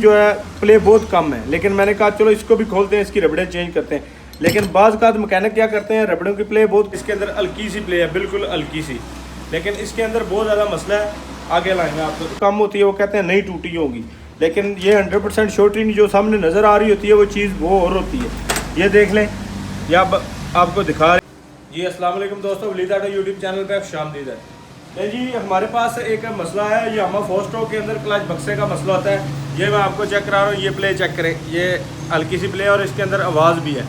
जो है प्ले बहुत कम है, लेकिन मैंने कहा चलो इसको भी खोलते हैं, इसकी रबड़ें चेंज करते हैं। लेकिन बाज़ का मैकेनिक क्या करते हैं, रबड़ों की प्ले बहुत, इसके अंदर हल्की सी प्ले है, बिल्कुल हल्की सी, लेकिन इसके अंदर बहुत ज़्यादा मसला है। आगे लाएंगे आपको कम होती है, वो कहते हैं नहीं टूटी होगी, लेकिन ये 100% शॉर्टिंग जो सामने नज़र आ रही होती है वो चीज़ वो और होती है। ये देख लें, या आपको दिखा रहे जी। अस्सलाम वालेकुम दोस्तों, वलीद ऑटो यूट्यूब चैनल पर खुशामदीद है। नहीं जी, हमारे पास एक मसला है, ये हमारा फोर स्ट्रोक के अंदर क्लच बक्से का मसला होता है। ये मैं आपको चेक करा रहा हूँ, ये प्ले चेक करें, ये हल्की सी प्ले और इसके अंदर आवाज़ भी है।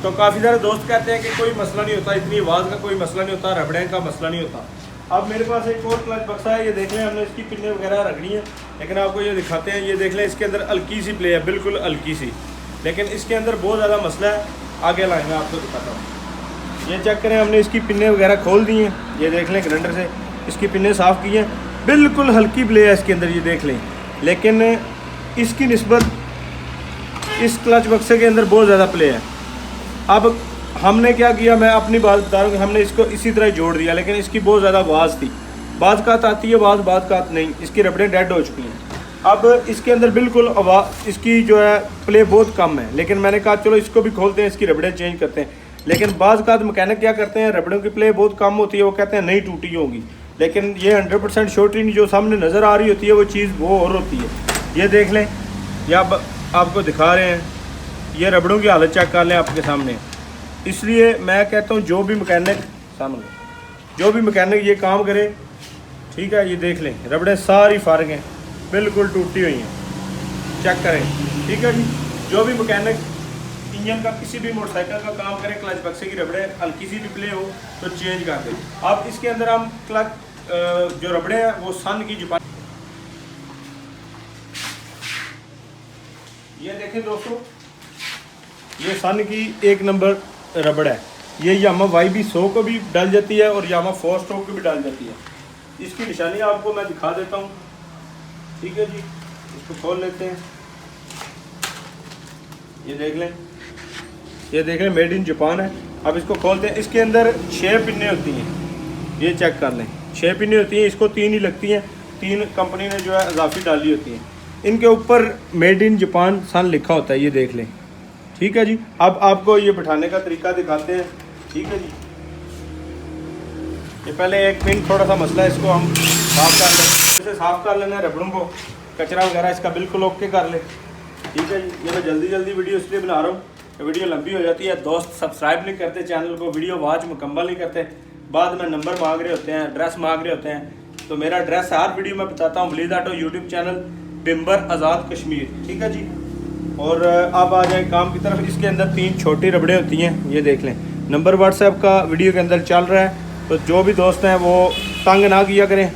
तो काफ़ी सारे दोस्त कहते हैं कि कोई मसला नहीं होता, इतनी आवाज़ का कोई मसला नहीं होता, रबड़े का मसला नहीं होता। अब मेरे पास एक और क्लच बक्सा है, ये देख लें, हमने इसकी पिन्ने वगैरह रखनी है, लेकिन आपको ये दिखाते हैं। ये देख लें, इसके अंदर हल्की सी प्ले है, बिल्कुल हल्की सी, लेकिन इसके अंदर बहुत ज़्यादा मसला है। आगे लाएंगे आपको दिखाता हूँ। ये चेक करें, हमने इसकी पिन्ने वगैरह खोल दी हैं, ये देख लें, ग्राइंडर से इसकी पिन्ने साफ़ की हैं, बिल्कुल हल्की प्ले है इसके अंदर, ये देख लें। लेकिन इसकी निस्बत इस क्लच बक्से के अंदर बहुत ज़्यादा प्ले है। अब हमने क्या किया, मैं अपनी बात बता रहा हूँ, हमने इसको इसी तरह जोड़ दिया, लेकिन इसकी बहुत ज़्यादा आवाज़ थी, बात कात आती है, बात कात नहीं, इसकी रबड़ें डेड हो चुकी हैं। अब इसके अंदर बिल्कुल आवाज़, इसकी जो है प्ले बहुत कम है, लेकिन मैंने कहा चलो इसको भी खोलते हैं, इसकी रबड़ें चेंज करते हैं। लेकिन बाज़ का मैकेनिक क्या करते हैं, रबड़ों की प्ले बहुत कम होती है, वो कहते हैं नहीं टूटी होगी, लेकिन ये 100% शॉर्टिंग जो सामने नज़र आ रही होती है वो चीज़ वो और होती है। ये देख लें, या आपको दिखा रहे हैं, ये रबड़ों की हालत चेक कर लें आपके सामने। इसलिए मैं कहता हूँ जो भी मैकेनिक ये काम करे, ठीक है, ये देख लें, रबड़ें सारी फारग हैं, बिल्कुल टूटी हुई हैं, चेक करें, ठीक है जी। जो भी मैकेनिक इंजन का किसी भी मोटरसाइकिल का काम करे, क्लच बक्से की रबड़ें हल्की सी भी प्ले हो तो चेंज कर दें। अब इसके अंदर हम क्लच जो रबड़े हैं वो सन की जुबान, ये देखें दोस्तों, ये सन की 1 नंबर रबड़ है। ये यामा YB100 को भी डाल जाती है और यामा फोर स्ट्रोक को भी डाल जाती है। इसकी निशानी आपको मैं दिखा देता हूँ, ठीक है जी। इसको खोल लेते हैं, ये देख लें, मेड इन जापान है। अब इसको खोलते हैं, इसके अंदर 6 पिन्ने होती हैं, ये चेक कर लें, 6 पिन्ने होती हैं, इसको 3 ही लगती हैं, 3 कंपनी ने जो है इजाफी डाली होती हैं। इनके ऊपर मेड इन जापान सन लिखा होता है, ये देख लें, ठीक है जी। अब आपको ये बिठाने का तरीका दिखाते हैं, ठीक है जी। ये पहले एक पिन थोड़ा सा मसला है, इसको हम साफ़ कर लें, इसे साफ़ कर लेना है, रबड़ों को कचरा वगैरह इसका बिल्कुल ओके कर ले, ठीक है जी। ये मैं जल्दी वीडियो इसलिए बना रहा हूँ, वीडियो लंबी हो जाती है, दोस्त सब्सक्राइब नहीं करते चैनल को, वीडियो वॉच मुकम्मल नहीं करते, बाद में नंबर मांग रहे होते हैं, एड्रेस मांग रहे होते हैं। तो मेरा एड्रेस हर वीडियो में बताता हूँ, Waleed auto YouTube channel, बिम्बर Azad Kashmir, ठीक है जी। और अब आ जाए काम की तरफ। इसके अंदर 3 छोटी रबड़ें होती हैं, ये देख लें, नंबर व्हाट्सएप का वीडियो के अंदर चल रहा है, तो जो भी दोस्त हैं वो तंग ना किया करें।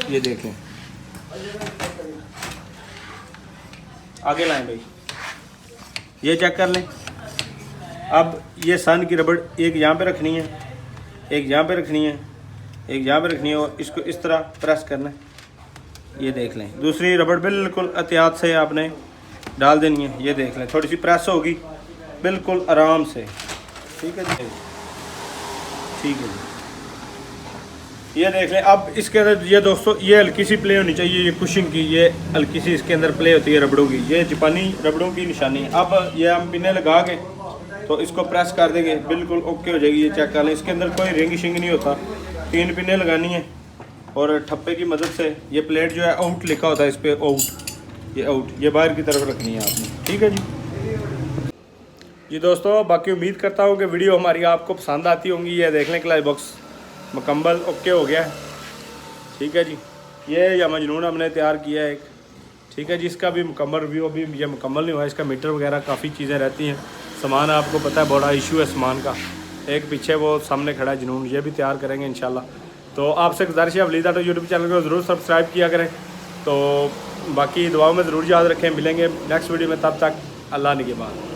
ये देख लें, आगे लाएं भाई, ये चेक कर लें। अब ये सन की रबड़ एक यहाँ पे रखनी है, एक यहाँ पे रखनी है, एक यहाँ पे रखनी है, और इसको इस तरह प्रेस करना है, ये देख लें। दूसरी रबड़ बिल्कुल एहतियात से आपने डाल देनी है, ये देख लें, थोड़ी सी प्रेस होगी, बिल्कुल आराम से, ठीक है जी, ठीक है जी। ये देख लें। अब इसके अंदर ये दोस्तों, ये हल्की सी प्ले होनी चाहिए, ये कुशन की, ये हल्की सी इसके अंदर प्ले होती है रबड़ों की, ये जापानी रबड़ों की निशानी है। अब ये हम पिन्ने लगा के तो इसको प्रेस कर देंगे, बिल्कुल ओके हो जाएगी। ये चेक कर लें, इसके अंदर कोई रिंग शिंग नहीं होता, 3 पिन्ने लगानी है, और ठप्पे की मदद से ये प्लेट जो है आउट लिखा होता है इस पर, आउट, ये आउट, ये बाहर की तरफ रखनी है आपने, ठीक है जी दोस्तों। बाकी उम्मीद करता हूँ कि वीडियो हमारी आपको पसंद आती होंगी। ये देख लें, क्लच बॉक्स मुकम्मल ओके हो गया है, ठीक है जी। ये या मजनून हमने तैयार किया है एक, ठीक है जी। इसका भी मुकम्मल रिव्यू अभी ये मुकम्मल नहीं हुआ, इसका मीटर वगैरह काफ़ी चीज़ें रहती हैं, सामान आपको पता है बड़ा इशू है सामान का। एक पीछे वो सामने खड़ा है जनून, ये भी तैयार करेंगे इंशाल्लाह। तो आपसे गुजारिश है, वलीद ऑटो यूट्यूब चैनल को ज़रूर सब्सक्राइब किया करें। तो बाकी दुआओं में ज़रूर याद रखें, मिलेंगे नेक्स्ट वीडियो में, तब तक अल्लाह निगहबान।